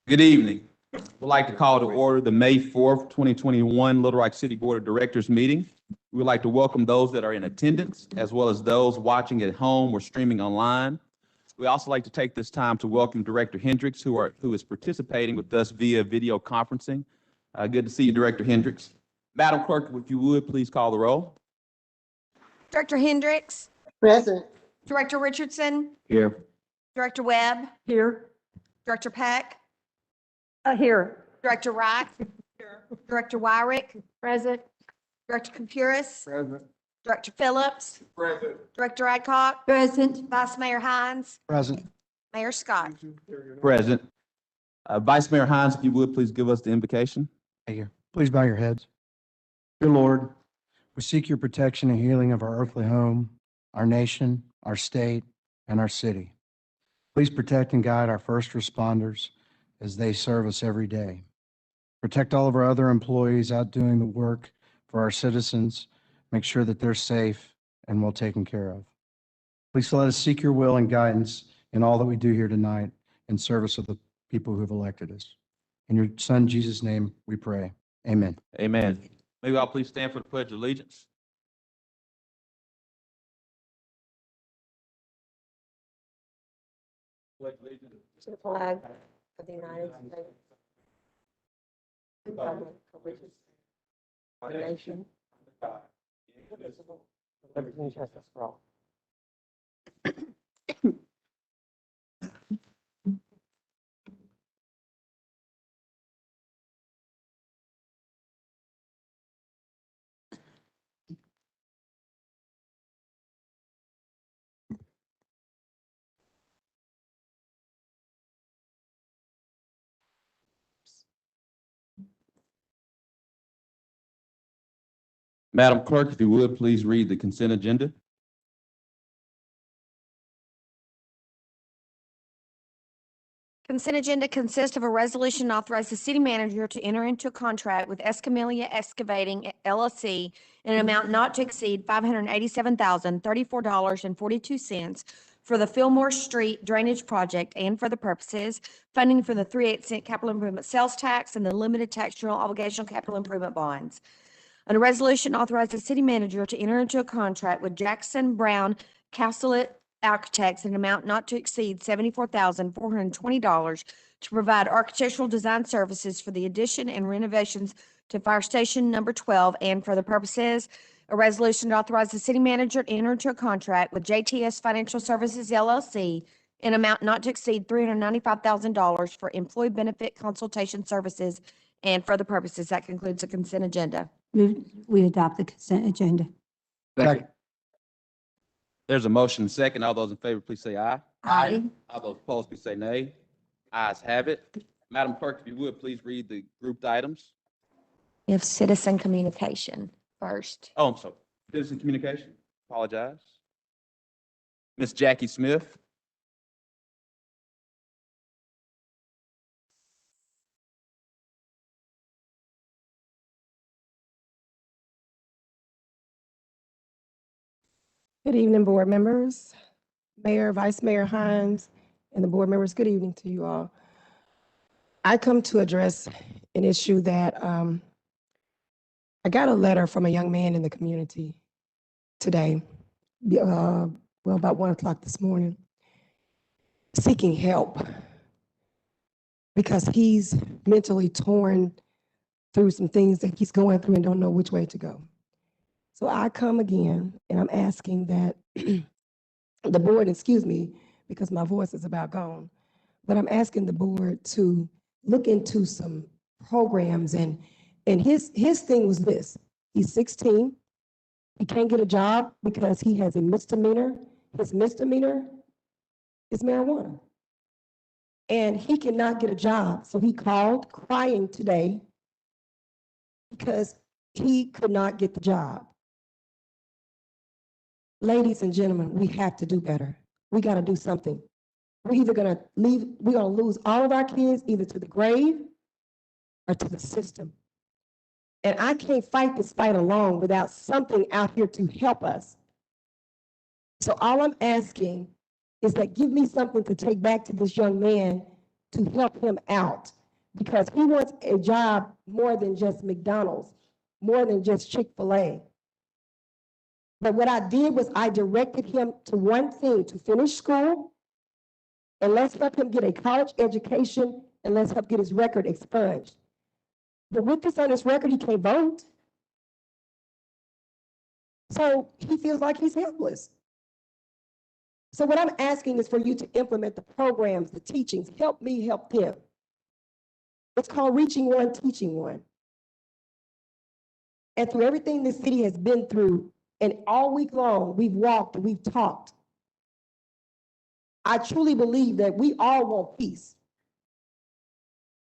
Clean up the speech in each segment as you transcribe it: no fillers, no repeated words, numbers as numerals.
Good evening. We'd like to call to order the May 4th, 2021 Little Rock City Board of Directors meeting. We would like to welcome those that are in attendance, as well as those watching at home or streaming online. We also like to take this time to welcome Director Hendricks, who is participating with us via video conferencing. Good to see you, Director Hendricks. Madam Clerk, if you would, please call the roll. Director Hendricks, Present. Director Richardson, Here. Director Webb, Here. Director Peck, Here. Director Wright, Director Wyrick, Present. Director Compuris, Present. Director Phillips, Present. Director Adcock, Present. Vice Mayor Hines, Present. Mayor Scott. Present. Vice Mayor Hines, if you would, please give us the invocation. Thank you. Please bow your heads. Dear Lord, we seek your protection and healing of our earthly home, our nation, our state, and our city. Please protect and guide our first responders as they serve us every day. Protect all of our other employees out doing the work for our citizens. Make sure that they're safe and well taken care of. Please let us seek your will and guidance in all that we do here tonight in service of the people who have elected us. In your Son, Jesus' name, we pray. Amen. Amen. May we all please stand for the Pledge of Allegiance. Pledge allegiance To the flag of the United States. Republic for which it stands, one nation, indivisible, with liberty and justice for all. Madam Clerk, if you would, please read the consent agenda. Consent agenda consists of a resolution to authorize the city manager to enter into a contract with Escamilla Excavating LLC in an amount not to exceed $587,034.42 for the Fillmore Street Drainage Project and for the purposes funding for the 3/8 capital improvement sales tax and the limited tax general obligational capital improvement bonds. And a resolution authorizes the city manager to enter into a contract with Jackson Brown Castellet Architects in an amount not to exceed $74,420 to provide architectural design services for the addition and renovations to Fire Station Number 12 and for the purposes. A resolution to authorize the city manager to enter into a contract with JTS Financial Services LLC in an amount not to exceed $395,000 for employee benefit consultation services and for the purposes. That concludes the consent agenda. We adopt the consent agenda. Second. There's a motion second. All those in favor, please say aye. Aye. All those opposed, please say nay. Ayes have it. Madam Clerk, if you would, please read the grouped items. We have citizen communication first. Oh, I'm sorry. Citizen communication. Apologize. Miss Jackie Smith. Good evening, board members, Mayor, Vice Mayor Hines, and the board members. Good evening to you all. I come to address an issue that I got a letter from a young man in the community today, about 1 o'clock this morning, seeking help because he's mentally torn through some things that he's going through and don't know which way to go. So I come again and I'm asking that the board, excuse me, because my voice is about gone, but I'm asking the board to look into some programs and his thing was this. He's 16. He can't get a job because he has a misdemeanor. His misdemeanor is marijuana. And he cannot get a job. So he called crying today because he could not get the job. Ladies and gentlemen, we have to do better. We got to do something. We're either going to we're going to lose all of our kids either to the grave or to the system. And I can't fight this fight alone without something out here to help us. So all I'm asking is that give me something to take back to this young man to help him out because he wants a job more than just McDonald's, more than just Chick-fil-A. But what I did was I directed him to one thing, to finish school, and let's help him get a college education, and let's help get his record expunged. But with this on his record, he can't vote. So he feels like he's helpless. So what I'm asking is for you to implement the programs, the teachings. Help me help them. It's called Reaching One, Teaching One. And through everything this city has been through, and all week long, we've walked and we've talked. I truly believe that we all want peace.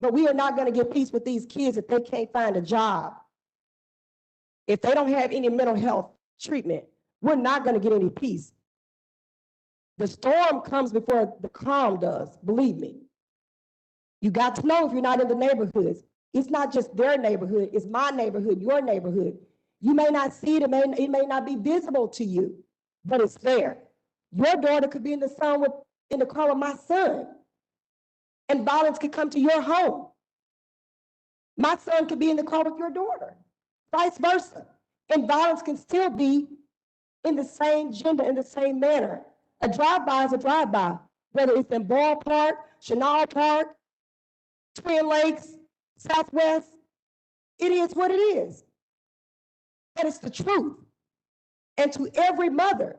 But we are not going to get peace with these kids if they can't find a job. If they don't have any mental health treatment, we're not going to get any peace. The storm comes before the calm does, believe me. You got to know if you're not in the neighborhoods. It's not just their neighborhood, it's my neighborhood, your neighborhood. You may not see it, it may not be visible to you, but it's there. Your daughter could be in the car with my son, and violence could come to your home. My son could be in the car with your daughter, vice versa. And violence can still be in the same gender, in the same manner. A drive-by is a drive-by, whether it's in Ball Park, Chenal Park, Twin Lakes, Southwest, it is what it is. And it's the truth. And to every mother,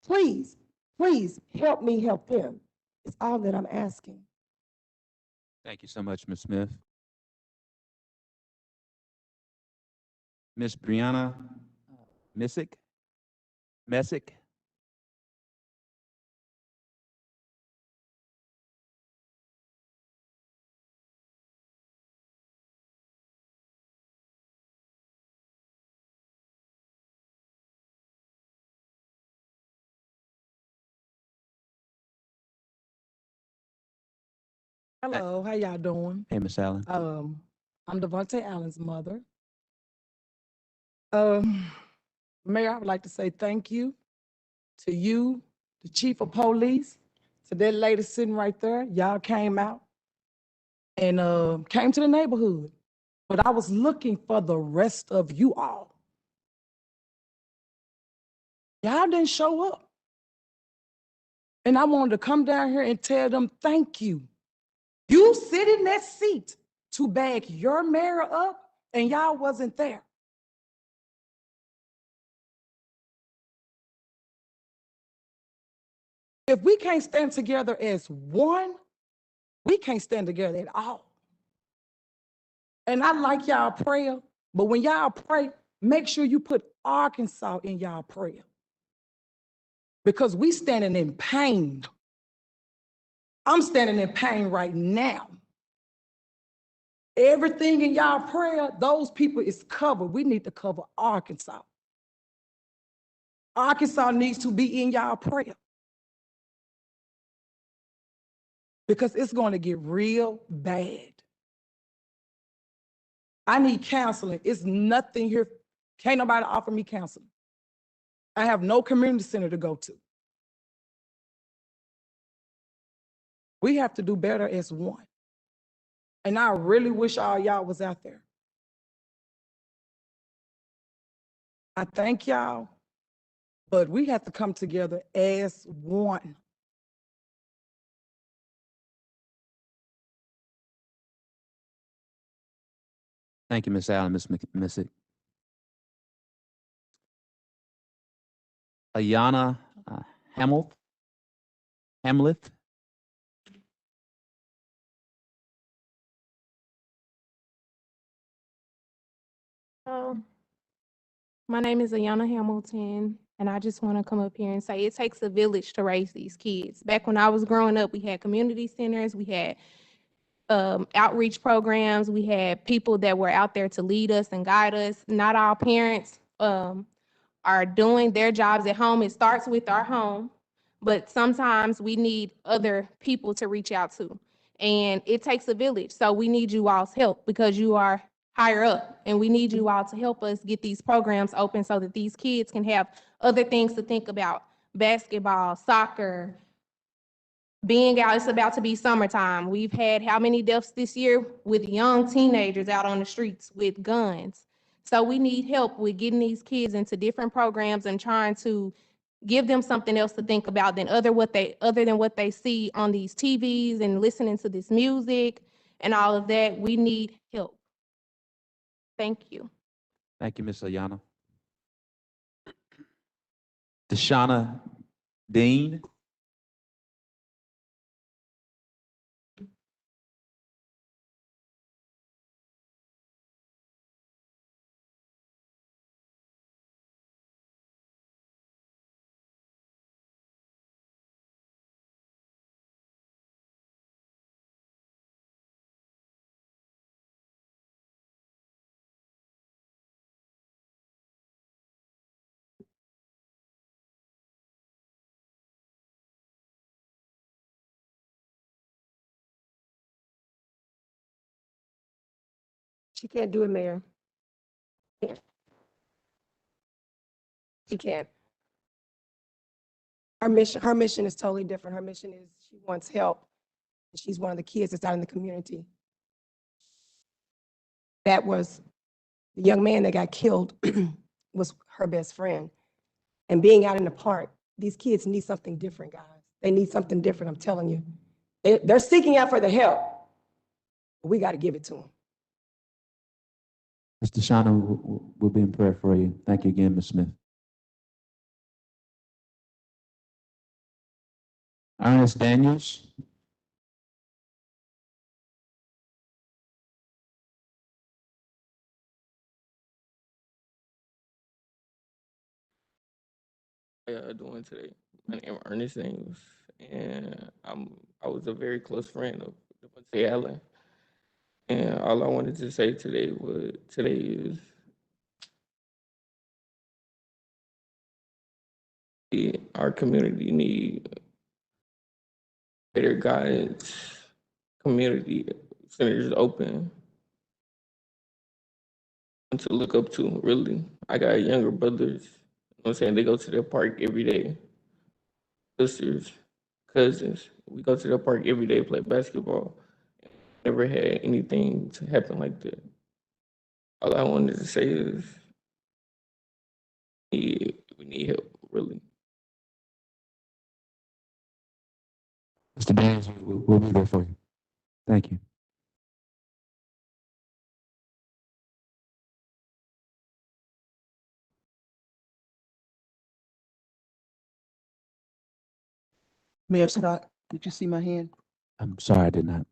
please, please help me help them. It's all that I'm asking. Thank you so much, Ms. Smith. Ms. Brianna Messick? Hello, how y'all doing? Hey, Ms. Allen. I'm Devontae Allen's mother. Mayor, I would like to say thank you to you, the chief of police, to that lady sitting right there. Y'all came out and came to the neighborhood. But I was looking for the rest of you all. Y'all didn't show up. And I wanted to come down here and tell them thank you. You sit in that seat to back your mayor up, and y'all wasn't there. If we can't stand together as one, we can't stand together at all. And I like y'all prayer, but when y'all pray, make sure you put Arkansas in y'all prayer. Because we standing in pain. I'm standing in pain right now. Everything in y'all prayer, those people is covered. We need to cover Arkansas. Arkansas needs to be in y'all prayer. Because it's going to get real bad. I need counseling. It's nothing here. Can't nobody offer me counseling. I have no community center to go to. We have to do better as one. And I really wish all y'all was out there. I thank y'all, but we have to come together as one. Thank you, Ms. Allen, Ms. Messick. Ayana Hamlet. My name is Ayana Hamilton, and I just want to come up here and say it takes a village to raise these kids. Back when I was growing up, we had community centers, we had outreach programs, we had people that were out there to lead us and guide us. Not all parents are doing their jobs at home. It starts with our home, but sometimes we need other people to reach out to. And it takes a village. So we need you all's help because you are higher up, and we need you all to help us get these programs open so that these kids can have other things to think about: basketball, soccer, being out, it's about to be summertime. We've had how many deaths this year with young teenagers out on the streets with guns? So we need help with getting these kids into different programs and trying to give them something else to think about than other than what they see on these TVs and listening to this music and all of that. We need help. Thank you. Thank you, Ms. Ayana. Deshauna Dean. She can't do it, Mayor. She can't. Her mission is totally different. Her mission is she wants help. She's one of the kids that's out in the community. That was the young man that got killed was her best friend. And being out in the park, these kids need something different, guys. They need something different, I'm telling you. They're seeking out for the help. But we got to give it to them. Ms. Deshauna will be in prayer for you. Thank you again, Ms. Smith. Ernest Daniels. How y'all doing today? My name is Ernest Daniels, and I was a very close friend of Devontae Allen. And all I wanted to say today is our community need better guidance, community centers open, and to look up to, really. I got younger brothers, you know what I'm saying? They go to their park every day. Sisters, cousins, we go to the park every day, play basketball. Never had anything to happen like that. All I wanted to say is we need help, really. Mr. Daniels, we'll be there for you. Thank you. Mayor Scott, did you see my hand? I'm sorry I did not.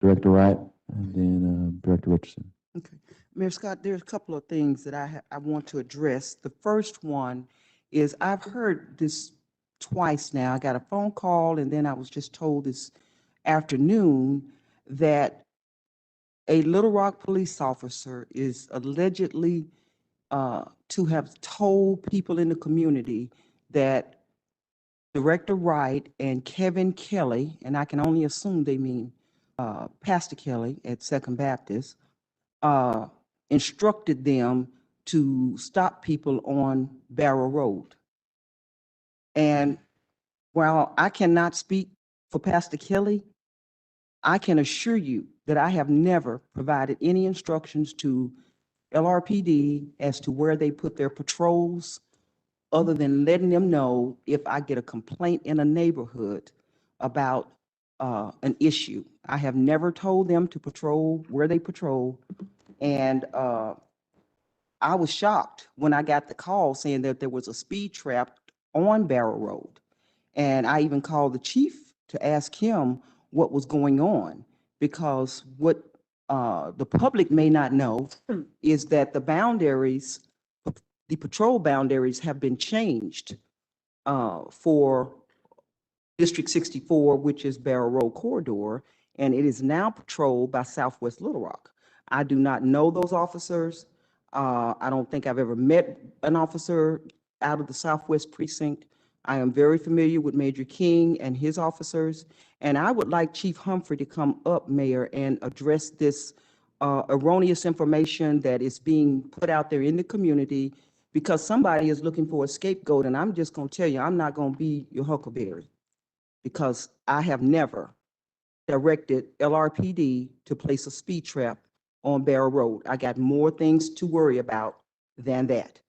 Director Wright and then Director Richardson. Okay. Mayor Scott, there's a couple of things that I want to address. The first one is I've heard this twice now. I got a phone call and then I was just told this afternoon that a Little Rock police officer is allegedly to have told people in the community that Director Wright and Kevin Kelly, and I can only assume they mean Pastor Kelly at Second Baptist, instructed them to stop people on Barrow Road. And while I cannot speak for Pastor Kelly, I can assure you that I have never provided any instructions to LRPD as to where they put their patrols, other than letting them know if I get a complaint in a neighborhood about an issue. I have never told them to patrol where they patrol. And I was shocked when I got the call saying that there was a speed trap on Barrow Road. And I even called the chief to ask him what was going on, because what the public may not know is that the boundaries, the patrol boundaries have been changed for District 64, which is Barrow Road corridor, and it is now patrolled by Southwest Little Rock. I do not know those officers. I don't think I've ever met an officer out of the Southwest precinct. I am very familiar with Major King and his officers, and I would like Chief Humphrey to come up, Mayor, and address this erroneous information that is being put out there in the community, because somebody is looking for a scapegoat, and I'm just going to tell you, I'm not going to be your huckleberry. because I have never directed LRPD to place a speed trap on Barrow Road. I got more things to worry about than that.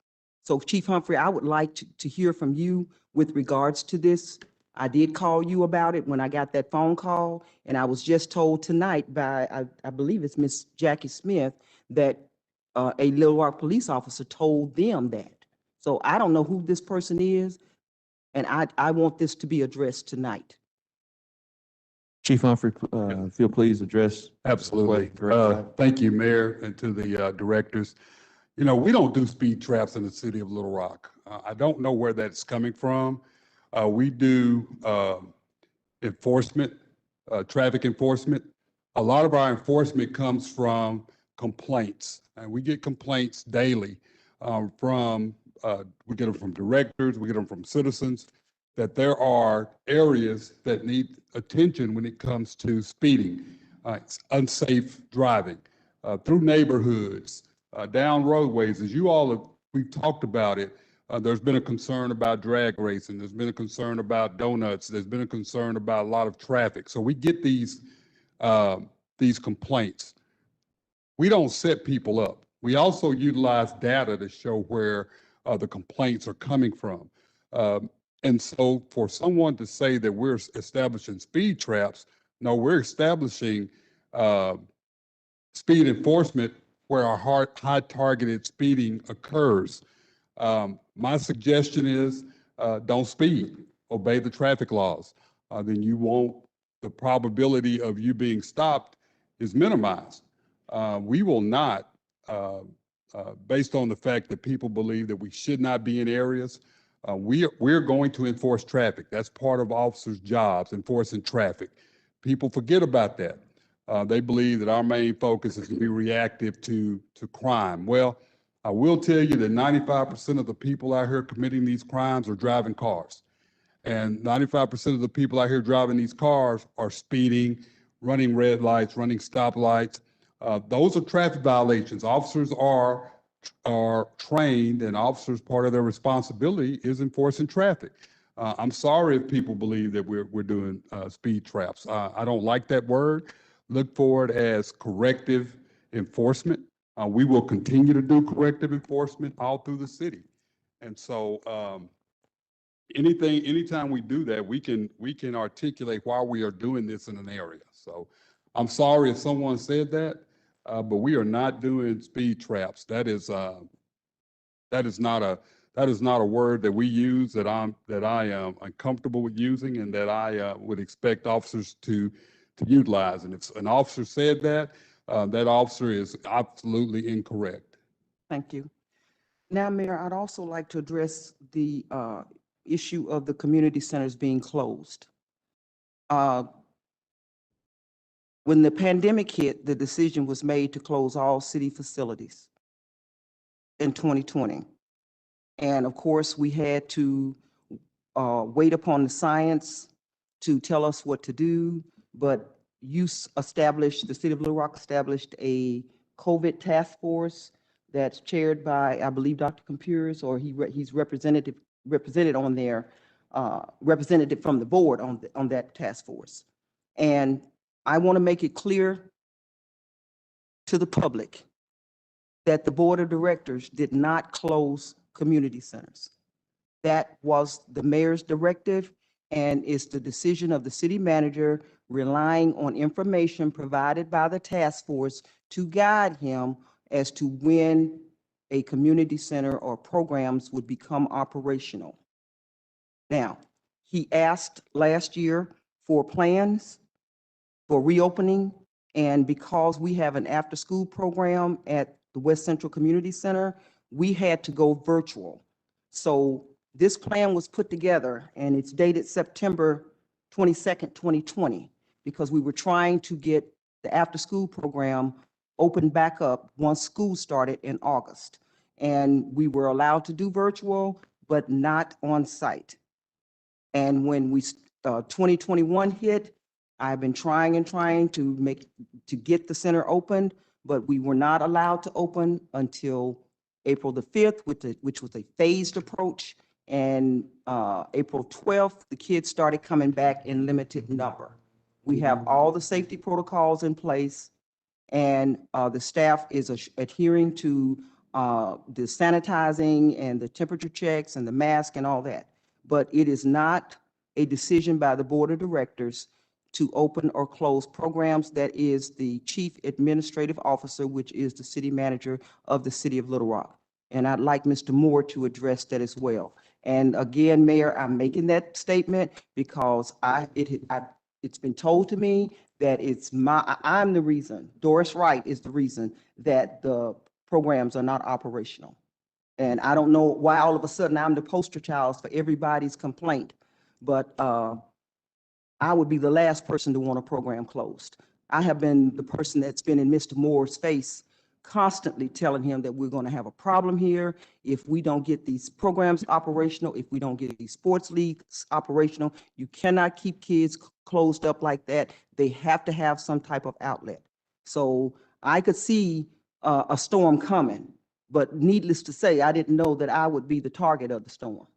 So Chief Humphrey, I would like to hear from you with regards to this. I did call you about it when I got that phone call, and I was just told tonight by, I believe it's Miss Jackie Smith, that a Little Rock police officer told them that. So I don't know who this person is, and I want this to be addressed tonight. Chief Humphrey, if you'll please address. Absolutely. Director. Thank you, Mayor, and to the directors. You know, we don't do speed traps in the city of Little Rock. I don't know where that's coming from. We do enforcement, traffic enforcement. A lot of our enforcement comes from complaints, and we get complaints daily we get them from directors, we get them from citizens, that there are areas that need attention when it comes to speeding, unsafe driving, through neighborhoods, down roadways. As you all have, we've talked about it, there's been a concern about drag racing. There's been a concern about donuts. There's been a concern about a lot of traffic. So we get these complaints. We don't set people up. We also utilize data to show where the complaints are coming from. And so for someone to say that we're establishing speed traps, no, we're establishing speed enforcement where our high targeted speeding occurs. My suggestion is don't speed, obey the traffic laws. Then you won't, the probability of you being stopped is minimized. We will not, based on the fact that people believe that we should not be in areas, we're going to enforce traffic. That's part of officers' jobs, enforcing traffic. People forget about that. They believe that our main focus is to be reactive to crime. Well, I will tell you that 95% of the people out here committing these crimes are driving cars. And 95% of the people out here driving these cars are speeding, running red lights, running stoplights. Those are traffic violations. Officers are trained, and officers, part of their responsibility is enforcing traffic. I'm sorry if people believe that we're doing speed traps. I don't like that word. Look for it as corrective enforcement. We will continue to do corrective enforcement all through the city. And so anytime we do that, we can articulate why we are doing this in an area. So I'm sorry if someone said that, but we are not doing speed traps. That is not a word that we use, that I am uncomfortable with using, and that I would expect officers to utilize. And if an officer said that, that officer is absolutely incorrect. Thank you. Now, Mayor, I'd also like to address the issue of the community centers being closed. When the pandemic hit, the decision was made to close all city facilities in 2020. And of course, we had to wait upon the science to tell us what to do, but the city of Little Rock established a COVID task force that's chaired by, I believe, Dr. Compures, or he's represented on there, representative from the board on that task force. And I want to make it clear to the public that the board of directors did not close community centers. That was the mayor's directive, and it's the decision of the city manager, relying on information provided by the task force to guide him as to when a community center or programs would become operational. Now, he asked last year for plans for reopening, and because we have an after-school program at the West Central Community Center, we had to go virtual. So this plan was put together, and it's dated September 22nd, 2020, because we were trying to get the after-school program opened back up once school started in August. And we were allowed to do virtual, but not on site. And when 2021 hit, I've been trying to get the center opened, but we were not allowed to open until April the 5th, which was a phased approach. And April 12th, the kids started coming back in limited number. We have all the safety protocols in place, and the staff is adhering to the sanitizing and the temperature checks and the mask and all that. But it is not a decision by the board of directors to open or close programs. That is the chief administrative officer, which is the city manager of the city of Little Rock. And I'd like Mr. Moore to address that as well. And again, Mayor, I'm making that statement because it's been told to me that I'm the reason, Doris Wright is the reason that the programs are not operational. And I don't know why all of a sudden I'm the poster child for everybody's complaint, but I would be the last person to want a program closed. I have been the person that's been in Mr. Moore's face, constantly telling him that we're going to have a problem here if we don't get these programs operational, if we don't get these sports leagues operational. You cannot keep kids closed up like that. They have to have some type of outlet. So I could see a storm coming, but needless to say, I didn't know that I would be the target of the storm.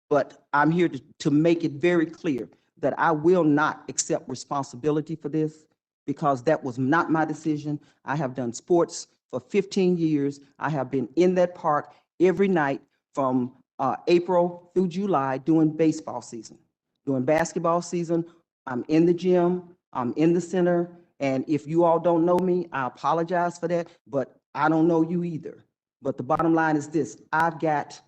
But I'm here to make it very clear that I will not accept responsibility for this, because that was not my decision. I have done sports for 15 years. I have been in that park every night from April through July during baseball season. During basketball season, I'm in the gym, I'm in the center, and if you all don't know me, I apologize for that, but I don't know you either. But the bottom line is this: I've got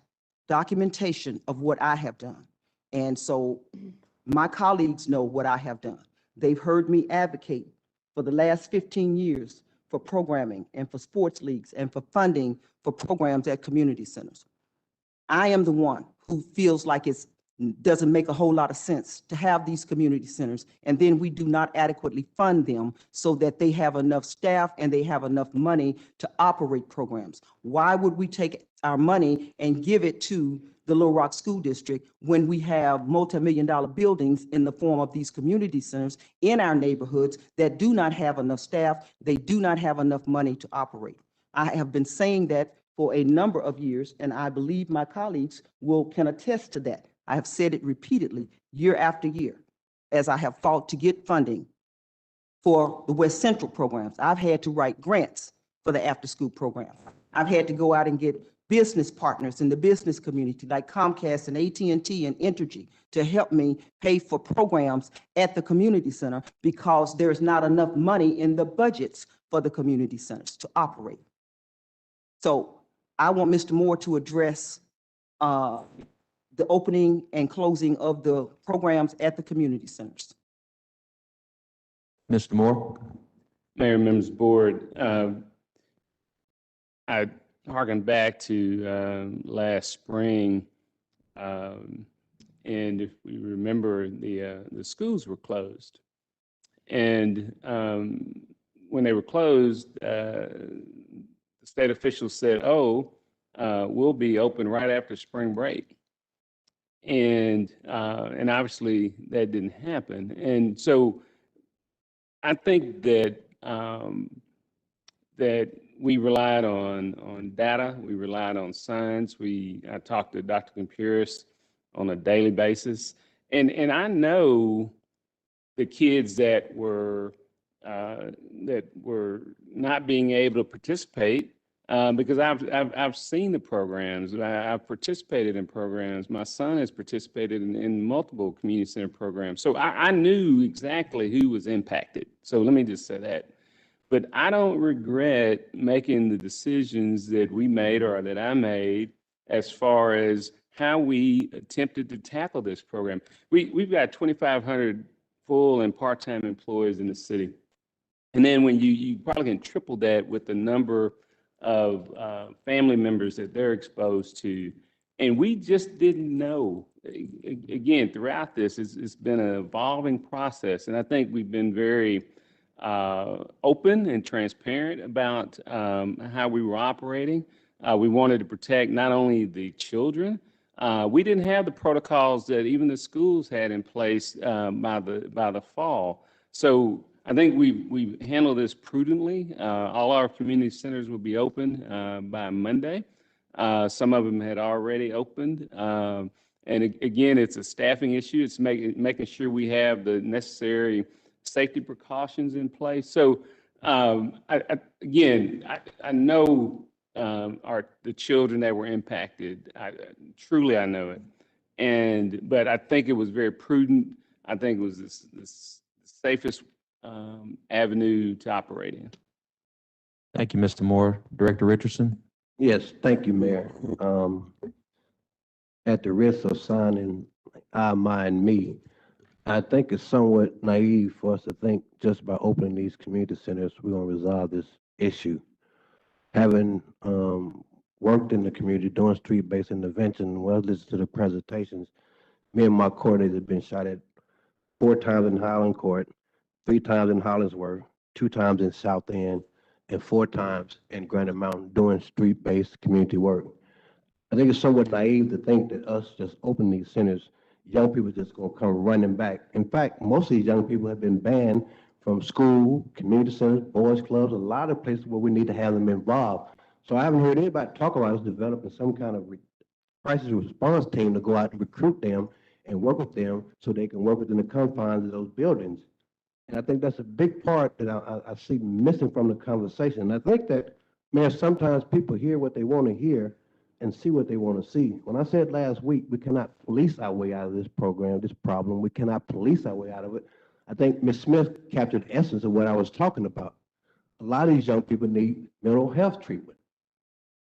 documentation of what I have done. And so my colleagues know what I have done. They've heard me advocate for the last 15 years for programming and for sports leagues and for funding for programs at community centers. I am the one who feels like it doesn't make a whole lot of sense to have these community centers, and then we do not adequately fund them so that they have enough staff and they have enough money to operate programs. Why would we take our money and give it to the Little Rock School District when we have multi-million-dollar buildings in the form of these community centers in our neighborhoods that do not have enough staff, they do not have enough money to operate? I have been saying that for a number of years, and I believe my colleagues can attest to that. I have said it repeatedly, year after year, as I have fought to get funding for the West Central programs. I've had to write grants for the after-school program. I've had to go out and get business partners in the business community like Comcast and AT&T and Entergy to help me pay for programs at the community center because there's not enough money in the budgets for the community centers to operate. So I want Mr. Moore to address the opening and closing of the programs at the community centers. Mr. Moore? Mayor, members of the board, I harken back to last spring, and if we remember, the schools were closed. And when they were closed, the state officials said, "Oh, we'll be open right after spring break." And obviously that didn't happen. And so I think that that we relied on data, we relied on science. I talked to Dr. Compuris on a daily basis, and I know the kids that were not being able to participate because I've seen the programs. I've participated in programs. My son has participated in multiple community center programs. So I knew exactly who was impacted. So let me just say that. But I don't regret making the decisions that we made or that I made as far as how we attempted to tackle this program. We've got 2,500 full and part-time employees in the city. And then when you probably can triple that with the number of family members that they're exposed to. And we just didn't know. Again, throughout this, it's been an evolving process. And I think we've been very open and transparent about how we were operating. We wanted to protect not only the children, we didn't have the protocols that even the schools had in place by the fall. So I think we've handled this prudently. All our community centers will be open by Monday. Some of them had already opened. Again, it's a staffing issue. It's making sure we have the necessary safety precautions in place. So I know the children that were impacted. Truly, I know it. But I think it was very prudent. I think it was the safest avenue to operate in. Thank you, Mr. Moore. Director Richardson? Yes, thank you, Mayor. At the risk of sounding I mind me, I think it's somewhat naive for us to think just by opening these community centers, we're gonna resolve this issue. Having worked in the community doing street-based intervention, well, listen to the presentations, me and my coordinators have been shot at 4 times in Highland Court, 3 times in Hollingsworth, 2 times in South End, and 4 times in Granite Mountain doing street-based community work. I think it's somewhat naive to think that us just opening these centers, young people just gonna come running back. In fact, most of these young people have been banned from school, community centers, boys clubs, a lot of places where we need to have them involved. So I haven't heard anybody talk about us developing some kind of crisis response team to go out and recruit them and work with them so they can work within the confines of those buildings. And I think that's a big part that I see missing from the conversation. And I think that, man, sometimes people hear what they want to hear and see what they want to see. When I said last week, we cannot police our way out of this program, this problem. We cannot police our way out of it. I think Ms. Smith captured the essence of what I was talking about. A lot of these young people need mental health treatment.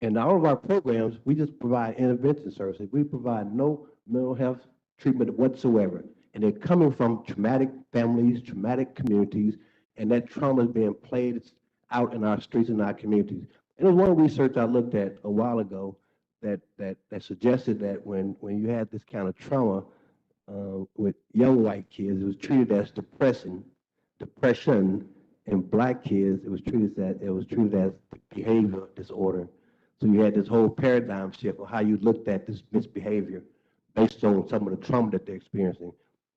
In all of our programs, we just provide intervention services. We provide no mental health treatment whatsoever. And they're coming from traumatic families, traumatic communities, and that trauma is being played out in our streets and our communities. And there's one research I looked at a while ago that suggested that when you had this kind of trauma with young white kids, it was treated as depression, and black kids, it was treated as behavior disorder. So you had this whole paradigm shift of how you looked at this misbehavior based on some of the trauma that they're experiencing.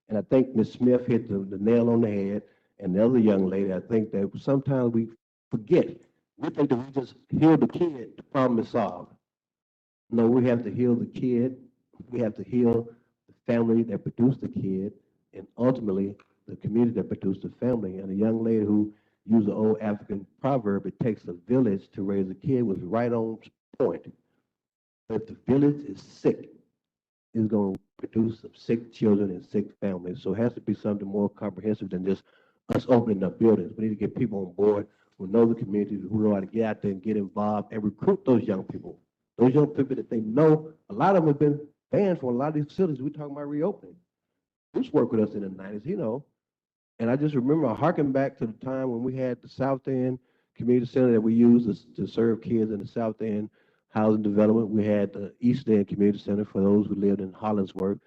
And I think Ms. Smith hit the nail on the head, and the other young lady, I think that sometimes we forget. We think that we just heal the kid, the problem is solved. No, we have to heal the kid. We have to heal the family that produced the kid, and ultimately the community that produced the family. And a young lady who used the old African proverb, it takes a village to raise a kid, was right on point. If the village is sick, it's going to produce some sick children and sick families. So it has to be something more comprehensive than just us opening up buildings. We need to get people on board who know the community, who know how to get out there and get involved and recruit those young people. Those young people that they know, a lot of them have been banned from a lot of these facilities. We're talking about reopening. Bruce worked with us in the 90s, you know. And I just remember harking back to the time when we had the South End Community Center that we used to serve kids in the South End housing development. We had the East End Community Center for those who lived in Hollingsworth.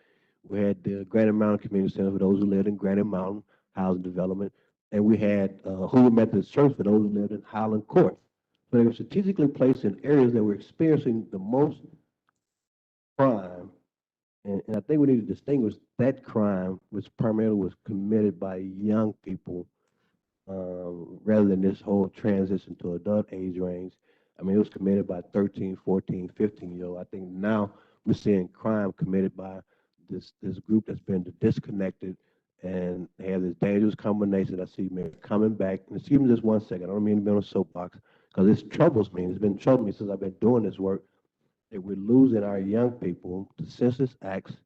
We had the Granite Mountain Community Center for those who lived in Granite Mountain housing development. And we had Hoover Methodist Church for those who lived in Highland Court. So they were strategically placed in areas that were experiencing the most crime. And I think we need to distinguish that crime, which primarily was committed by young people, rather than this whole transition to adult age range. I mean, it was committed by 13, 14, 15-year-old. I think now we're seeing crime committed by this group that's been disconnected and they have this dangerous combination. I see me coming back. And excuse me just one second. I don't mean to be on a soapbox because this troubles me. It's been troubling me since I've been doing this work, that we're losing our young people to senseless acts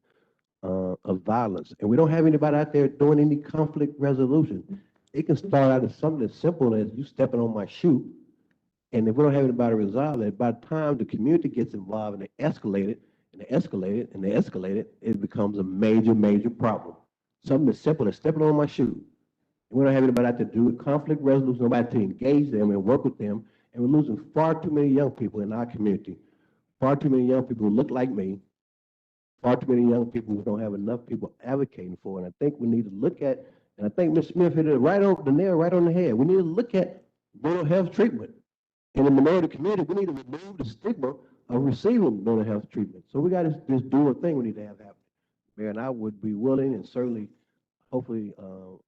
of violence. And we don't have anybody out there doing any conflict resolution. It can start out as something as simple as you stepping on my shoe. And if we don't have anybody to resolve it, by the time the community gets involved and they escalate it, and they escalate it, and they escalate it, it becomes a major, major problem. Something as simple as stepping on my shoe. And we don't have anybody out there to do conflict resolution, nobody to engage them and work with them. And we're losing far too many young people in our community. Far too many young people who look like me. Far too many young people who don't have enough people advocating for. And I think we need to look at, and I think Ms. Smith hit it right on the nail, right on the head. We need to look at mental health treatment. In the minority community, we need to remove the stigma of receiving mental health treatment. So we got this dual thing we need to have happen. Mayor, and I would be willing and certainly, hopefully,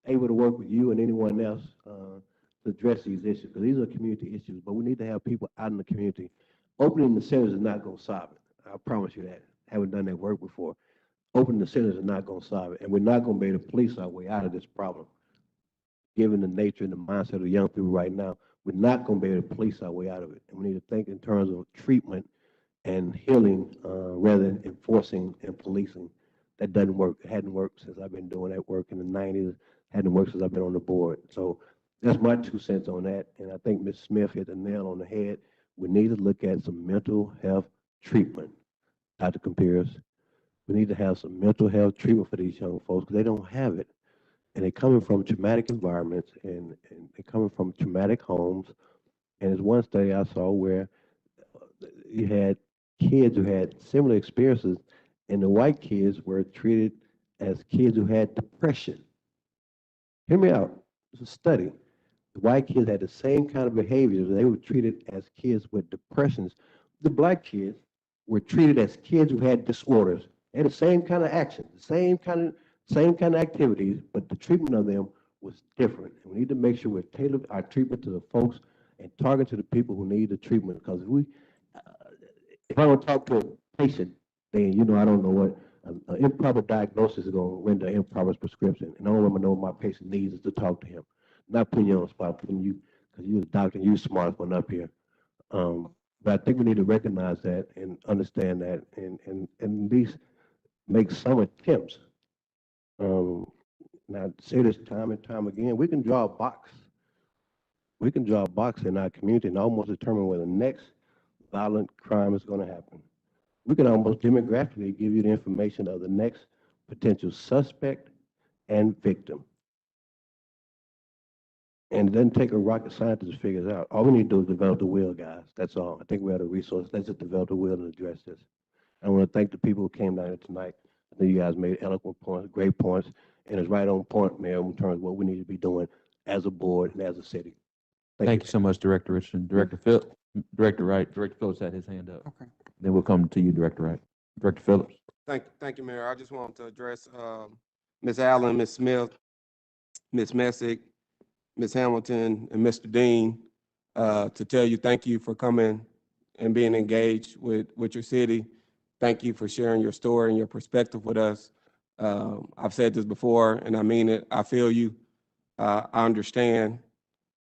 able to work with you and anyone else to address these issues, because these are community issues, but we need to have people out in the community. Opening the centers is not gonna solve it. I promise you that. Haven't done that work before. Opening the centers is not gonna solve it, and we're not gonna be able to police our way out of this problem. Given the nature and the mindset of young people right now, we're not gonna be able to police our way out of it. And we need to think in terms of treatment and healing, rather than enforcing and policing. That doesn't work. It hadn't worked since I've been doing that work in the 90s. Hadn't worked since I've been on the board. So that's my 2 cents on that. And I think Ms. Smith hit the nail on the head. We need to look at some mental health treatment, Dr. Compiers. We need to have some mental health treatment for these young folks because they don't have it. And they're coming from traumatic environments and they're coming from traumatic homes. And there's one study I saw where you had kids who had similar experiences, and the white kids were treated as kids who had depression. Hear me out. It's a study. The white kids had the same kind of behaviors. They were treated as kids with depressions. The black kids were treated as kids who had disorders. They had the same kind of actions, the same kind of activities, but the treatment of them was different. And we need to make sure we tailor our treatment to the folks and target to the people who need the treatment. Because if I don't talk to a patient, then I don't know what an improper diagnosis is going to render an improper prescription. And the only way I know what my patient needs is to talk to him. Not putting you on the spot, putting you, because you're a doctor and you're smart one up here. But I think we need to recognize that and understand that and at least make some attempts. Now, I say this time and time again, we can draw a box. We can draw a box in our community and almost determine where the next violent crime is going to happen. We can almost demographically give you the information of the next potential suspect and victim. And it doesn't take a rocket scientist to figure it out. All we need to do is develop the will, guys. That's all. I think we have the resource. Let's just develop the will and address this. I want to thank the people who came down here tonight. I think you guys made eloquent points, great points, and it's right on point, Mayor, in terms of what we need to be doing as a board and as a city. Thank you so much, Director Richardson. Director Wright. Director Phillips had his hand up. Okay. Then we'll come to you, Director Wright. Director Phillips. Thank you, Mayor. I just want to address Ms. Allen, Ms. Smith, Ms. Messick, Ms. Hamilton, and Mr. Dean to tell you thank you for coming and being engaged with your city. Thank you for sharing your story and your perspective with us. I've said this before, and I mean it. I feel you. I understand.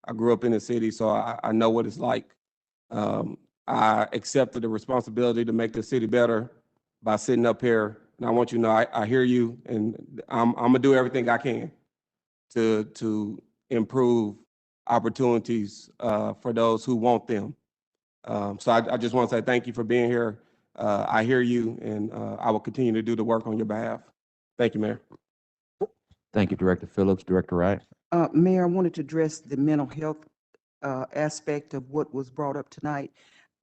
I grew up in the city, so I know what it's like. I accepted the responsibility to make the city better by sitting up here. And I want you to know I hear you, and I'm gonna do everything I can to improve opportunities for those who want them. So I just want to say thank you for being here. I hear you, and I will continue to do the work on your behalf. Thank you, Mayor. Thank you, Director Phillips. Director Wright. Mayor, I wanted to address the mental health aspect of what was brought up tonight.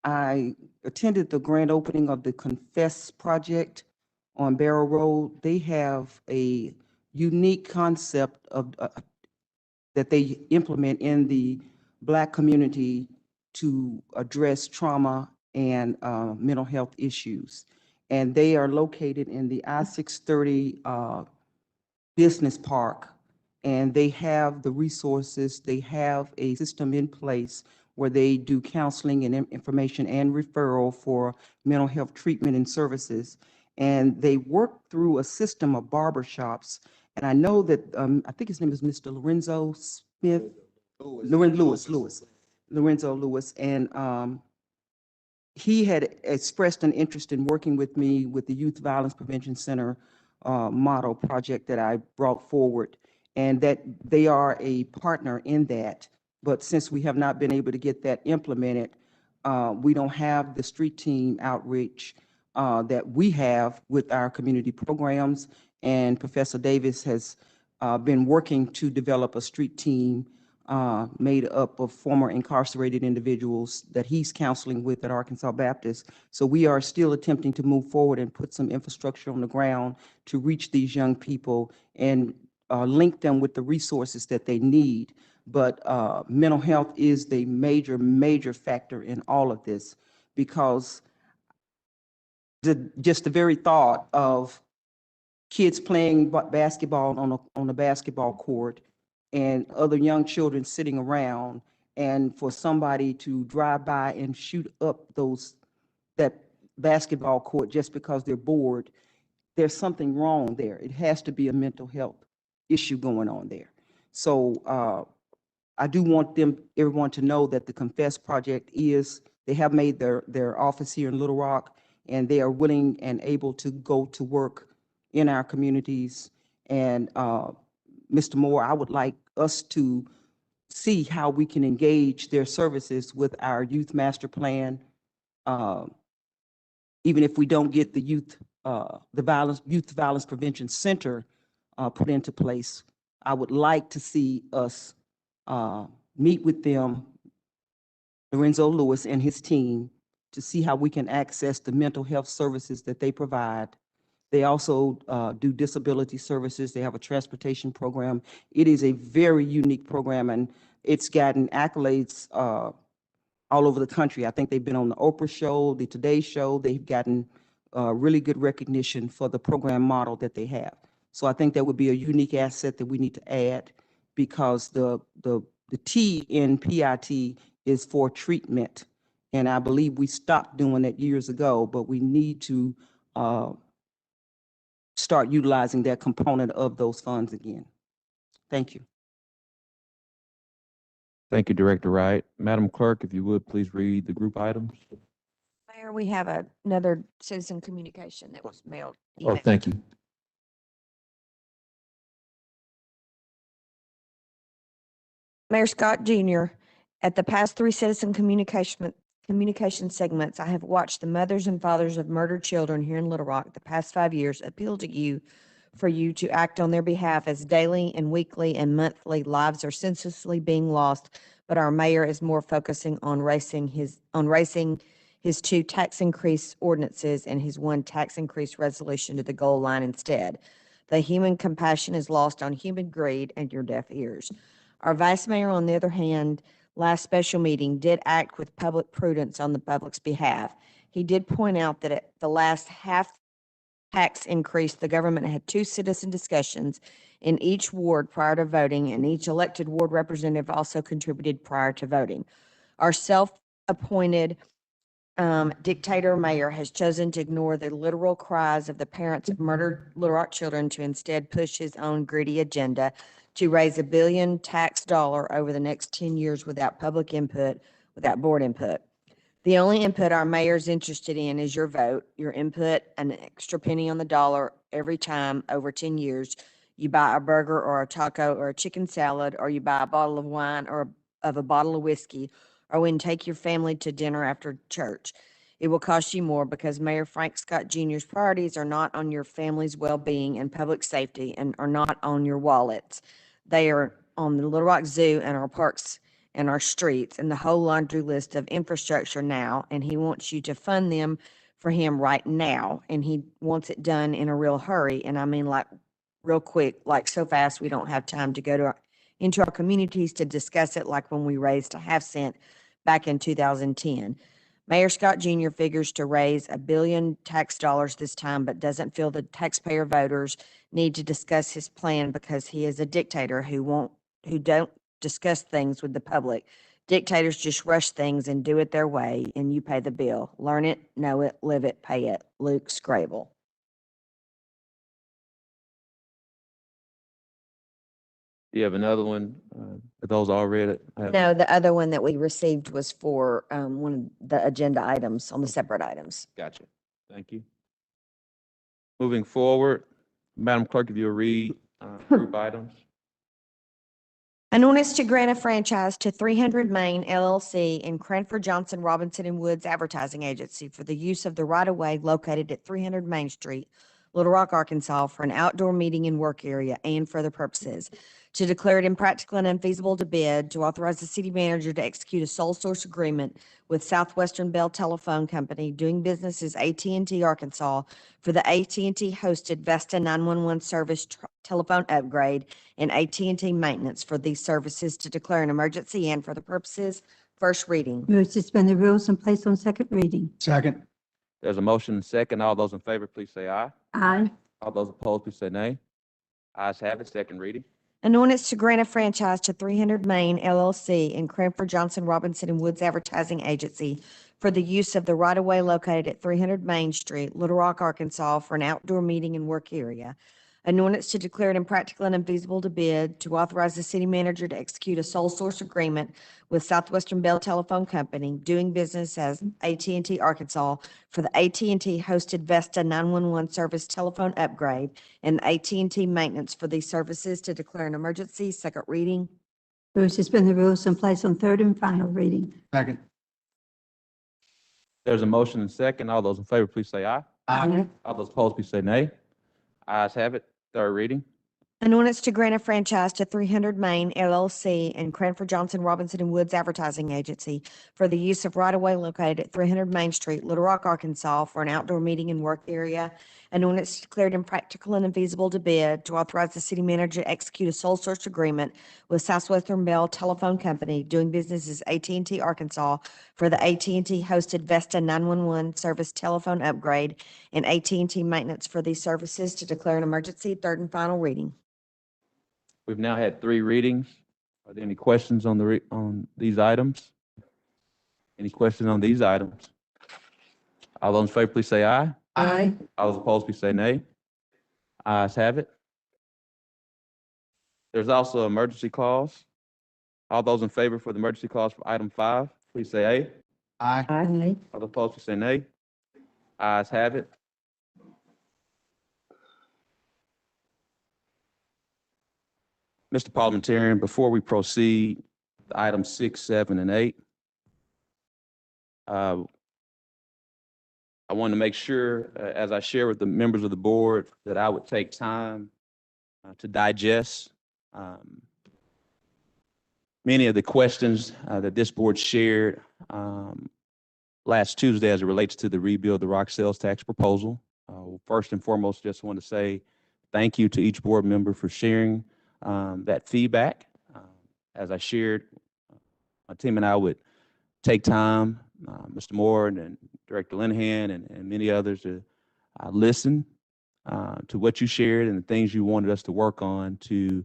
I attended the grand opening of the Confess Project on Barrow Road. They have a unique concept of that they implement in the Black community to address trauma and mental health issues. And they are located in the I-630 Business Park. And they have the resources, they have a system in place where they do counseling and information and referral for mental health treatment and services. And they work through a system of barbershops. And I know that, I think his name is Mr. Lorenzo Smith. Lorenzo Lewis. And he had expressed an interest in working with me with the Youth Violence Prevention Center model project that I brought forward, and that they are a partner in that. But since we have not been able to get that implemented, we don't have the street team outreach that we have with our community programs. And Professor Davis has been working to develop a street team made up of former incarcerated individuals that he's counseling with at Arkansas Baptist. So we are still attempting to move forward and put some infrastructure on the ground to reach these young people and link them with the resources that they need. But mental health is the major factor in all of this, because just the very thought of kids playing basketball on a basketball court and other young children sitting around, and for somebody to drive by and shoot up those that basketball court just because they're bored, there's something wrong there. It has to be a mental health issue going on there. So I do want everyone to know that the Confess Project they have made their office here in Little Rock, and they are willing and able to go to work in our communities. And Mr. Moore, I would like us to see how we can engage their services with our youth master plan. Even if we don't get the youth violence prevention center put into place, I would like to see us meet with them, Lorenzo Lewis and his team, to see how we can access the mental health services that they provide. They also do disability services. They have a transportation program. It is a very unique program, and it's gotten accolades all over the country. I think they've been on the Oprah show, the Today Show. They've gotten really good recognition for the program model that they have. So I think that would be a unique asset that we need to add, because the T in PIT is for treatment. And I believe we stopped doing that years ago, but we need to start utilizing that component of those funds again. Thank you. Thank you, Director Wright. Madam Clerk, if you would, please read the group items. Mayor, we have another citizen communication that was mailed. Oh, thank you. Mayor Scott Jr., at the past 3 citizen communication segments, I have watched the mothers and fathers of murdered children here in Little Rock the past 5 years appeal to you for you to act on their behalf, as daily and weekly and monthly lives are senselessly being lost, but our mayor is more focusing on racing his 2 tax increase ordinances and his 1 tax increase resolution to the goal line instead. The human compassion is lost on human greed and your deaf ears. Our vice mayor, on the other hand, last special meeting did act with public prudence on the public's behalf. He did point out that at the last half tax increase, the government had 2 citizen discussions in each ward prior to voting, and each elected ward representative also contributed prior to voting. Our self-appointed dictator mayor has chosen to ignore the literal cries of the parents of murdered Little Rock children to instead push his own greedy agenda to raise $1 billion tax dollar over the next 10 years without public input, without board input. The only input our mayor's interested in is your vote, your input, an extra penny on the dollar every time over 10 years you buy a burger or a taco or a chicken salad, or you buy a bottle of wine or of a bottle of whiskey, or when you take your family to dinner after church. It will cost you more because Mayor Frank Scott Jr.'s priorities are not on your family's well-being and public safety, and are not on your wallets. They are on the Little Rock Zoo and our parks and our streets and the whole laundry list of infrastructure now, and he wants you to fund them for him right now, and he wants it done in a real hurry, and I mean like real quick, like so fast we don't have time to go into our communities to discuss it, like when we raised a half cent back in 2010. Mayor Scott Jr. figures to raise $1 billion tax dollars this time, but doesn't feel the taxpayer voters need to discuss his plan because he is a dictator who don't discuss things with the public. Dictators just rush things and do it their way, and you pay the bill. Learn it, know it, live it, pay it. Luke Scrable. Do you have another one? Are those all read? No, the other one that we received was for one of the agenda items on the separate items. Gotcha. Thank you. Moving forward, Madam Clerk, if you'll read group items. An ordinance to grant a franchise to 300 Main LLC and Cranford Johnson Robinson and Woods Advertising Agency for the use of the right-of-way located at 300 Main Street, Little Rock, Arkansas, for an outdoor meeting and work area and for other purposes. To declare it impractical and unfeasible to bid, to authorize the city manager to execute a sole source agreement with Southwestern Bell Telephone Company doing business as AT&T Arkansas for the AT&T hosted Vesta 911 service telephone upgrade and AT&T maintenance for these services, to declare an emergency and for the purposes. First reading. Move to suspend the rules and place on second reading. Second. There's a motion and second. All those in favor, please say aye. Aye. All those opposed, please say nay. Ayes have it. Second reading. An ordinance to grant a franchise to 300 Main LLC and Cranford Johnson Robinson and Woods Advertising Agency for the use of the right-of-way located at 300 Main Street, Little Rock, Arkansas, for an outdoor meeting and work area. An ordinance to declare it impractical and unfeasible to bid, to authorize the city manager to execute a sole source agreement with Southwestern Bell Telephone Company, doing business as AT&T Arkansas, for the AT&T hosted Vesta 911 service telephone upgrade and AT&T maintenance for these services, to declare an emergency. Second reading. Move to suspend the rules and place on third and final reading. Second. There's a motion and second. All those in favor, please say aye. Aye. All those opposed, please say nay. Ayes have it. Third reading. An ordinance to grant a franchise to 300 Main LLC and Cranford Johnson Robinson and Woods Advertising Agency for the use of right-of-way located at 300 Main Street, Little Rock, Arkansas, for an outdoor meeting and work area. An ordinance declared impractical and unfeasible to bid, to authorize the city manager to execute a sole source agreement with Southwestern Bell Telephone Company, doing business as AT&T Arkansas, for the AT&T hosted Vesta 911 service telephone upgrade and AT&T maintenance for these services, to declare an emergency. Third and final reading. We've now had 3 readings. Are there any questions on on these items? Any questions on these items? All those in favor, please say aye. Aye. All those opposed, please say nay. Ayes have it. There's also an emergency clause. All those in favor for the emergency clause for item 5, please say aye. Aye. Aye. All those opposed, please say nay. Ayes have it. Mr. Parliamentarian, before we proceed to items 6, 7, and 8, I want to make sure, as I share with the members of the board, that I would take time to digest many of the questions that this board shared last Tuesday as it relates to the Rebuild the Rock sales tax proposal. First and foremost, just want to say thank you to each board member for sharing that feedback. As I shared, my team and I would take time, Mr. Moore and Director Linehan and many others, to listen to what you shared and the things you wanted us to work on to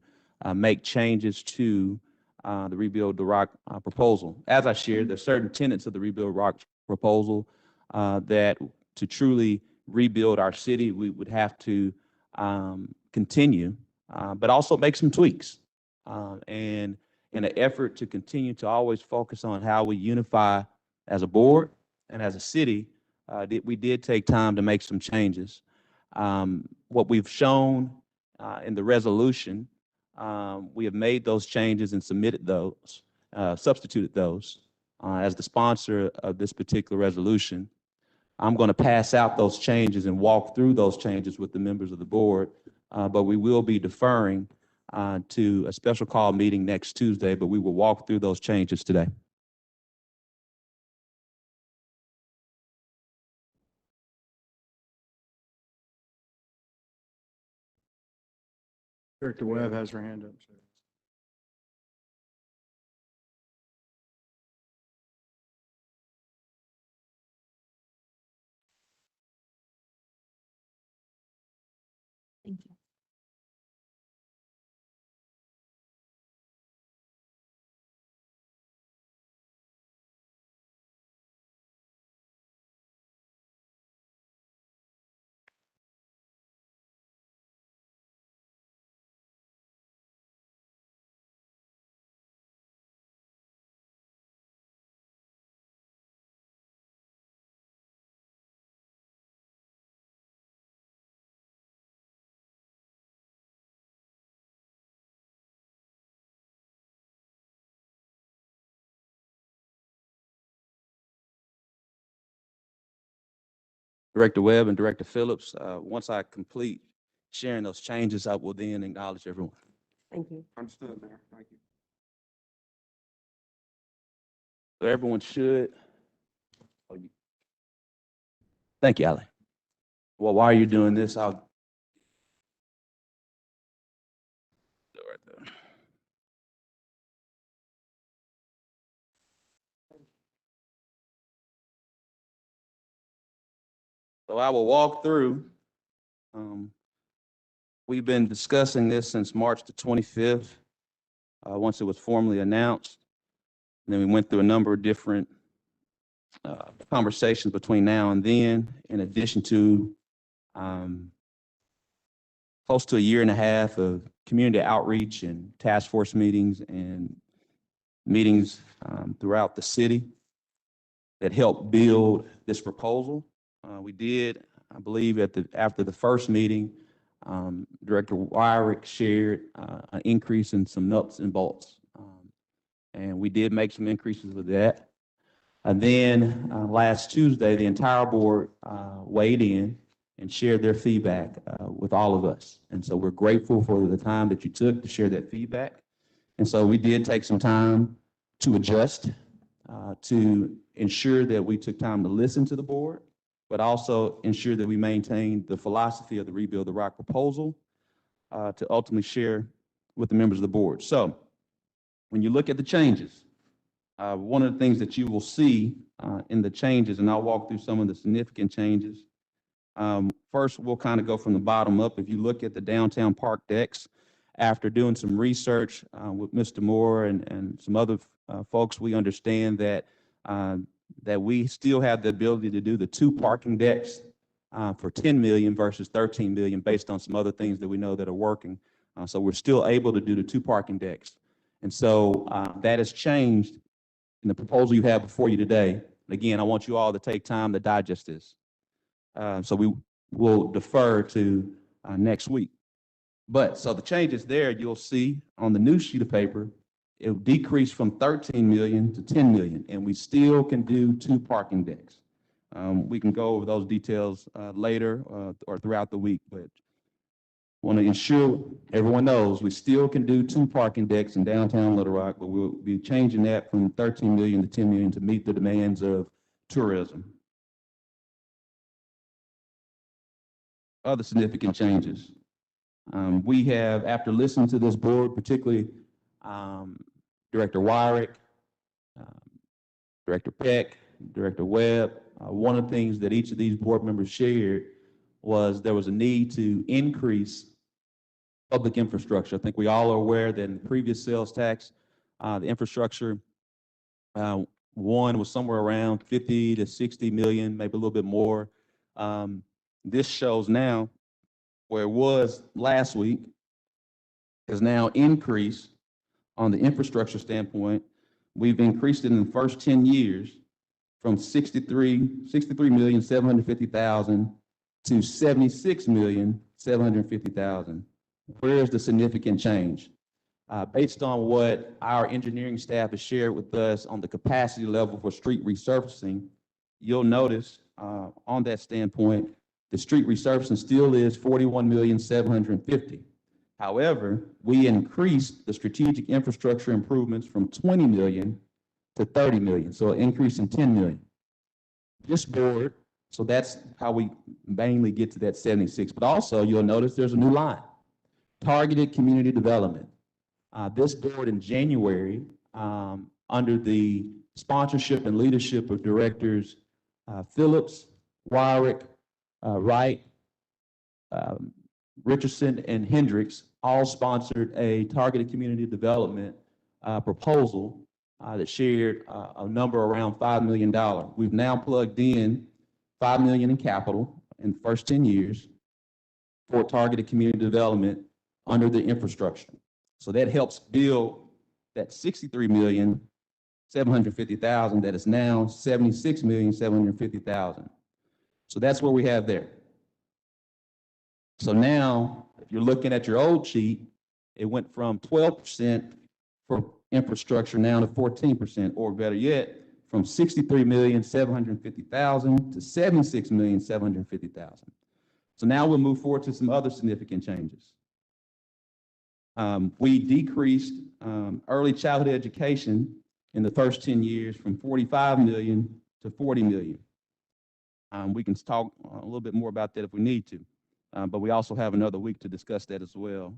make changes to the Rebuild the Rock proposal. As I shared, there's certain tenets of the Rebuild Rock proposal that to truly rebuild our city, we would have to continue, but also make some tweaks. And in an effort to continue to always focus on how we unify as a board and as a city, we did take time to make some changes. What we've shown in the resolution, we have made those changes and submitted those, substituted those as the sponsor of this particular resolution. I'm going to pass out those changes and walk through those changes with the members of the board, but we will be deferring to a special call meeting next Tuesday, but we will walk through those changes today. Director Webb has her hand up. Thank you. Director Webb and Director Phillips, once I complete sharing those changes, I will then acknowledge everyone. Thank you. Understood, Mayor. Thank you. So everyone should. Thank you, Ally. Well, while you're doing this, I'll do it right there. So I will walk through We've been discussing this since March the 25th, once it was formally announced. And then we went through a number of different conversations between now and then, in addition to close to a year and a half of community outreach and task force meetings and meetings throughout the city that helped build this proposal. We did, I believe, after the first meeting, Director Wyrick shared an increase in some nuts and bolts. And we did make some increases with that. And then last Tuesday, the entire board weighed in and shared their feedback with all of us. And so we're grateful for the time that you took to share that feedback. And so we did take some time to adjust, to ensure that we took time to listen to the board, but also ensure that we maintained the philosophy of the Rebuild the Rock proposal to ultimately share with the members of the board. So when you look at the changes, one of the things that you will see in the changes, and I'll walk through some of the significant changes. First, we'll kind of go from the bottom up. If you look at the downtown park decks, after doing some research with Mr. Moore and some other folks, we understand that that we still have the ability to do the 2 parking decks for 10 million versus 13 million based on some other things that we know that are working. So we're still able to do the 2 parking decks. And so that has changed in the proposal you have before you today. And again, I want you all to take time to digest this. So we will defer to next week. But so the changes there, you'll see on the new sheet of paper, it will decrease from 13 million to 10 million, and we still can do 2 parking decks. We can go over those details later or throughout the week, but want to ensure everyone knows we still can do 2 parking decks in downtown Little Rock, but we'll be changing that from 13 million to 10 million to meet the demands of tourism. Other significant changes. We have, after listening to this board, particularly Director Wyrick, Director Peck, Director Webb, one of the things that each of these board members shared was there was a need to increase public infrastructure. I think we all are aware that in the previous sales tax, the infrastructure one was somewhere around 50 to 60 million, maybe a little bit more. This shows now where it was last week has now increased on the infrastructure standpoint. We've increased it in the first 10 years from 63,750,000 to 76,750,000. Where's the significant change? Based on what our engineering staff has shared with us on the capacity level for street resurfacing, you'll notice on that standpoint, the street resurfacing still is 41,750,000. However, we increased the strategic infrastructure improvements from 20 million to 30 million, so an increase in 10 million. This board, so that's how we mainly get to that 76, but also you'll notice there's a new line, targeted community development. This board in January, under the sponsorship and leadership of directors Phillips, Wyrick, Wright, Richardson, and Hendricks, all sponsored a targeted community development proposal that shared a number around $5 million. We've now plugged in $5 million in capital in the first 10 years for targeted community development under the infrastructure. So that helps build that 63,750,000 that is now 76,750,000. So that's what we have there. So now, if you're looking at your old sheet, it went from 12% for infrastructure now to 14%, or better yet, from 63,750,000 to 76,750,000. So now we'll move forward to some other significant changes. We decreased early childhood education in the first 10 years from 45 million to 40 million. We can talk a little bit more about that if we need to, but we also have another week to discuss that as well.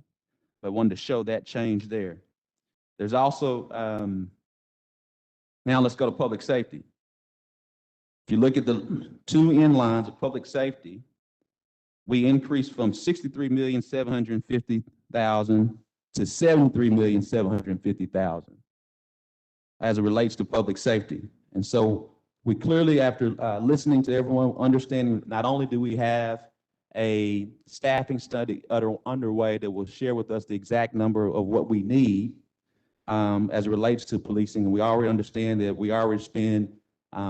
But I wanted to show that change there. There's also, now let's go to public safety. If you look at the 2 end lines of public safety, we increased from 63,750,000 to 73,750,000 as it relates to public safety. And so we clearly, after listening to everyone, understanding not only do we have a staffing study underway that will share with us the exact number of what we need as it relates to policing, and we already understand that we already spend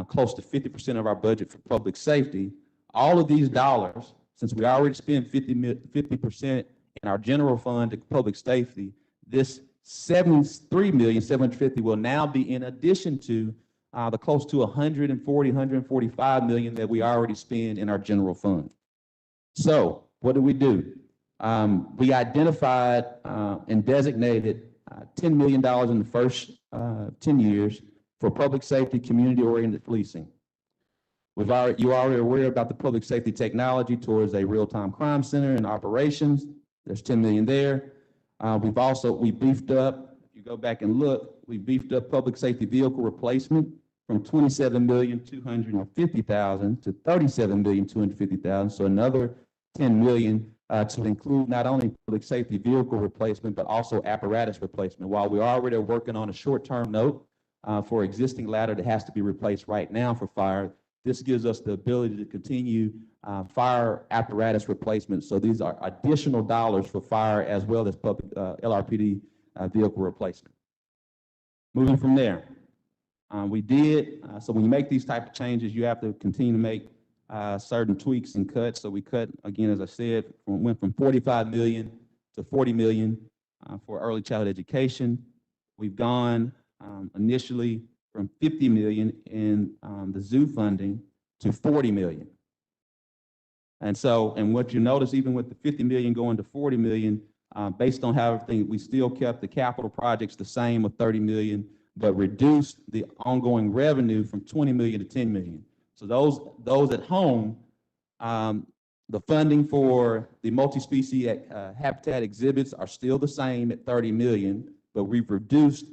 close to 50% of our budget for public safety. All of these dollars, since we already spend 50% in our general fund to public safety, this 73,750,000 will now be in addition to the close to 145 million that we already spend in our general fund. So what do? We identified and designated $10 million in the first 10 years for public safety, community-oriented policing. You're already aware about the public safety technology towards a real-time crime center and operations. There's 10 million there. We beefed up, if you go back and look, we beefed up public safety vehicle replacement from 27,250,000 to 37,250,000. So another 10 million to include not only public safety vehicle replacement, but also apparatus replacement. While we already are working on a short-term note for existing ladder that has to be replaced right now for fire, this gives us the ability to continue fire apparatus replacement. So these are additional dollars for fire as well as public LRPD vehicle replacement. Moving from there, so when you make these type of changes, you have to continue to make certain tweaks and cuts. So we cut, again, as I said, went from 45 million to 40 million for early childhood education. We've gone initially from 50 million in the zoo funding to 40 million. And what you notice, even with the 50 million going to 40 million, based on how everything, we still kept the capital projects the same with 30 million, but reduced the ongoing revenue from 20 million to 10 million. So those at home, the funding for the multi-species habitat exhibits are still the same at 30 million, but we've reduced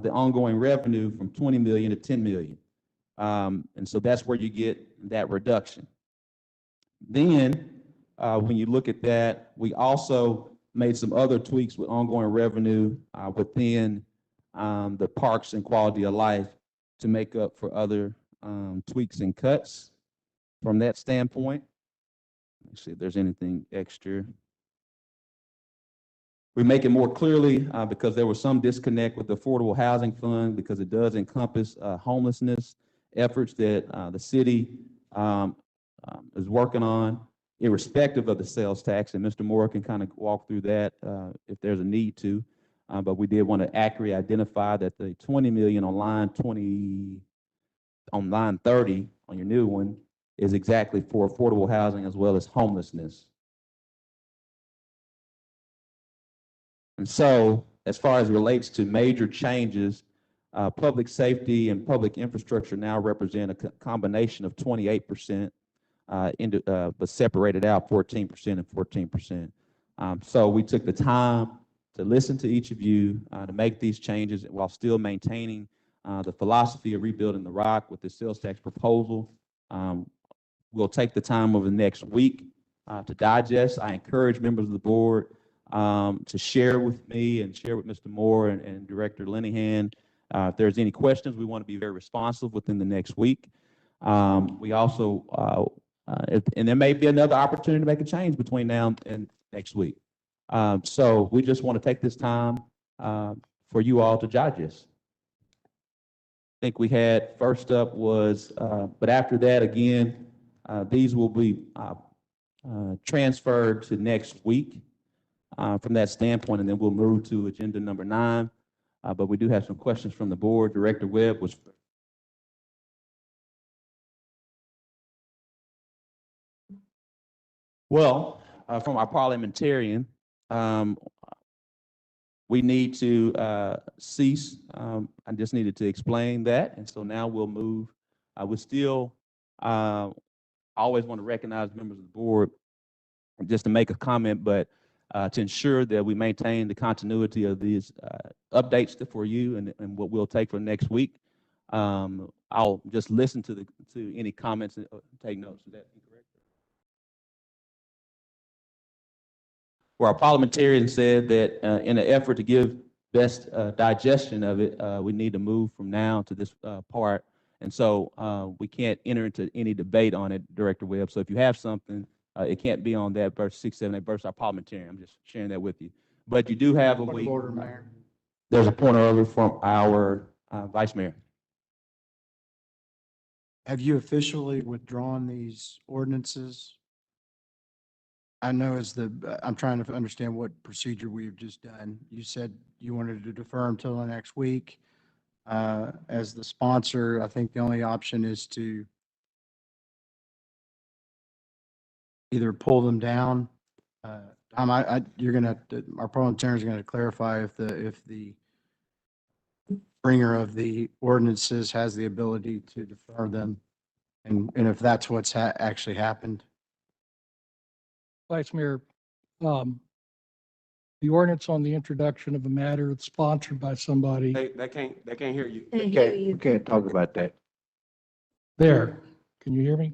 the ongoing revenue from 20 million to 10 million. And so that's where you get that reduction. Then when you look at that, we also made some other tweaks with ongoing revenue within the parks and quality of life to make up for other tweaks and cuts from that standpoint. Let's see if there's anything extra. We make it more clearly because there was some disconnect with the Affordable Housing Fund because it does encompass homelessness efforts that the city is working on, irrespective of the sales tax. And Mr. Moore can kind of walk through that if there's a need to. But we did want to accurately identify that the 20 million on line 30 on your new one is exactly for affordable housing as well as homelessness. And so, as far as relates to major changes, public safety and public infrastructure now represent a combination of 28%, but separated out 14% and 14%. So we took the time to listen to each of you to make these changes while still maintaining the philosophy of rebuilding the rock with the sales tax proposal. We'll take the time over the next week to digest. I encourage members of the board to share with me and share with Mr. Moore and Director Linehan. If there's any questions, we want to be very responsive within the next week. We also, and there may be another opportunity to make a change between now and next week. So we just want to take this time for you all to digest. I think we had first up was, but after that, again, these will be transferred to next week from that standpoint, and then we'll move to agenda number 9. But we do have some questions from the board. Director Webb was. Well, from our parliamentarian, we need to cease. I just needed to explain that. And so now we'll move. We still always want to recognize members of the board just to make a comment, but to ensure that we maintain the continuity of these updates for you and what we'll take for next week. I'll just listen to any comments and take notes. Is that correct? where our parliamentarian said that in an effort to give best digestion of it, we need to move from now to this part. And so we can't enter into any debate on it, Director Webb. So if you have something, it can't be on that verse 6, 7, 8 verse our parliamentarian. I'm just sharing that with you. But you do have a Point of week. order, Mayor. There's a point of order from our Vice Mayor. Have you officially withdrawn these ordinances? I know I'm trying to understand what procedure we've just done. You said you wanted to defer until the next week. As the sponsor, I think the only option is to either pull them down. You're gonna, our parliamentarian is gonna clarify if the bringer of the ordinances has the ability to defer them, and if that's what's actually happened. Vice Mayor, the ordinance on the introduction of a matter that's sponsored by somebody. They can't hear you. We can't talk about that. There, can you hear me?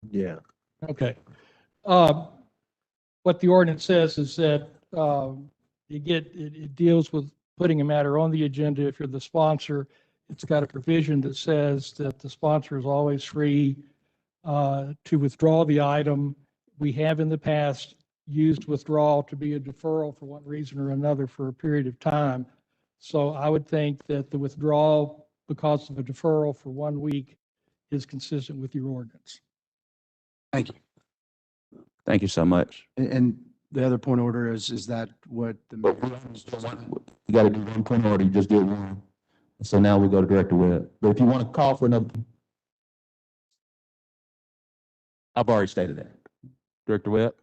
Yeah. Okay. What the ordinance says is that it deals with putting a matter on the agenda. If you're the sponsor, it's got a provision that says that the sponsor is always free to withdraw the item. We have in the past used withdrawal to be a deferral for one reason or another for a period of time. So I would think that the withdrawal because of a deferral for 1 week is consistent with your ordinance. Thank you. Thank you so much. And the other point of order is that what the You got to do one point of order. You just did one. So now we go to Director Webb. But if you want to call for another, I've already stated that. Director Webb?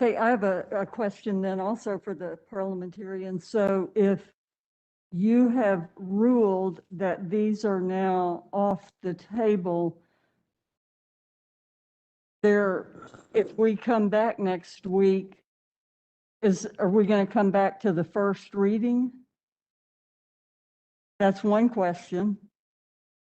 Okay, I have a question then also for the parliamentarian. So if you have ruled that these are now off the table, if we come back next week, are we going to come back to the first reading? That's one question.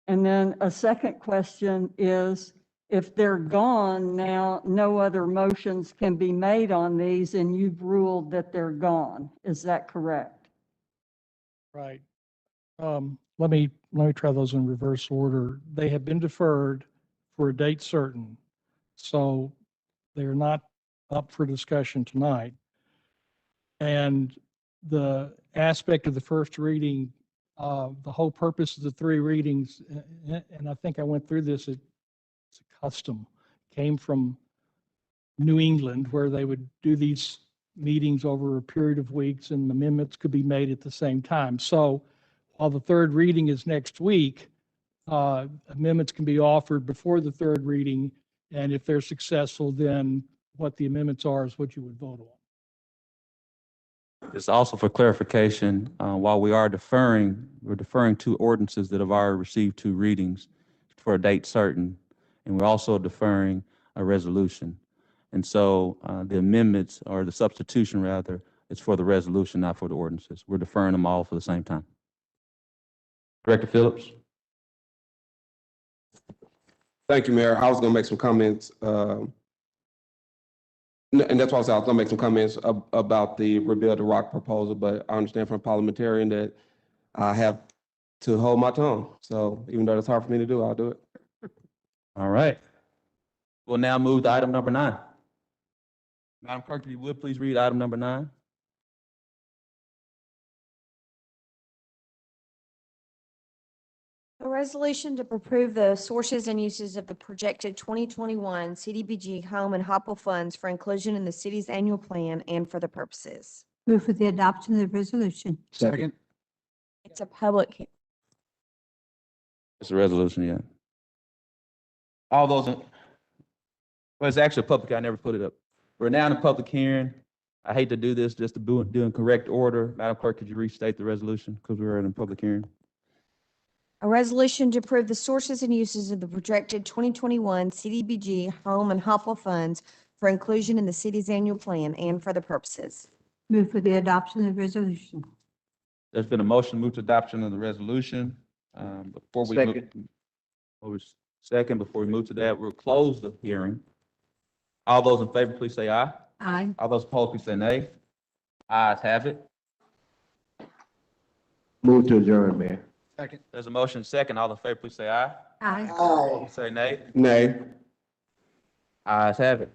And then a second question is, if they're gone now, no other motions can be made on these, and you've ruled that they're gone. Is that correct? Right. Let me try those in reverse order. They have been deferred for a date certain, so they're not up for discussion tonight. And the aspect of the first reading, the whole purpose of the 3 readings, and I think I went through this, it's a custom, came from New England, where they would do these meetings over a period of weeks and amendments could be made at the same time. So while the 3rd reading is next week, amendments can be offered before the 3rd reading. And if they're successful, then what the amendments are is what you would vote on. Just also for clarification, while we are deferring, we're deferring 2 ordinances that have already received 2 readings for a date certain, and we're also deferring a resolution. And so the amendments, or the substitution rather, is for the resolution, not for the ordinances. We're deferring them all for the same time. Director Phillips? Thank you, Mayor. I was going to make some comments, and that's why I was going to make some comments about the rebuild the rock proposal, but I understand from a parliamentarian that I have to hold my tongue. So even though it's hard for me to do, I'll do it. All right. We'll now move to item number 9. Madam Clerk, if you would, please read item number 9. A resolution to approve the sources and uses of the projected 2021 CDBG home and HOPWEL funds for inclusion in the city's annual plan and for the purposes. Move for the adoption of the resolution. Second. It's a public. It's a resolution, yeah. All those, well, it's actually a public, I never put it up. We're now in a public hearing. I hate to do this just to do in correct order. Madam Clerk, could you restate the resolution because we're in a public hearing? A resolution to approve the sources and uses of the projected 2021 CDBG home and HOPWEL funds for inclusion in the city's annual plan and for the purposes. Move for the adoption of the resolution. There's been a motion to move to adoption of the resolution. Before we move to that, we'll close the hearing. All those in favor, please say aye. Aye. All those opposed, please say nay. Ayes have it. Move to adjourn, Mayor. Second. There's a motion second. All in favor, please say aye. Aye. Say nay. Nay. Ayes have it.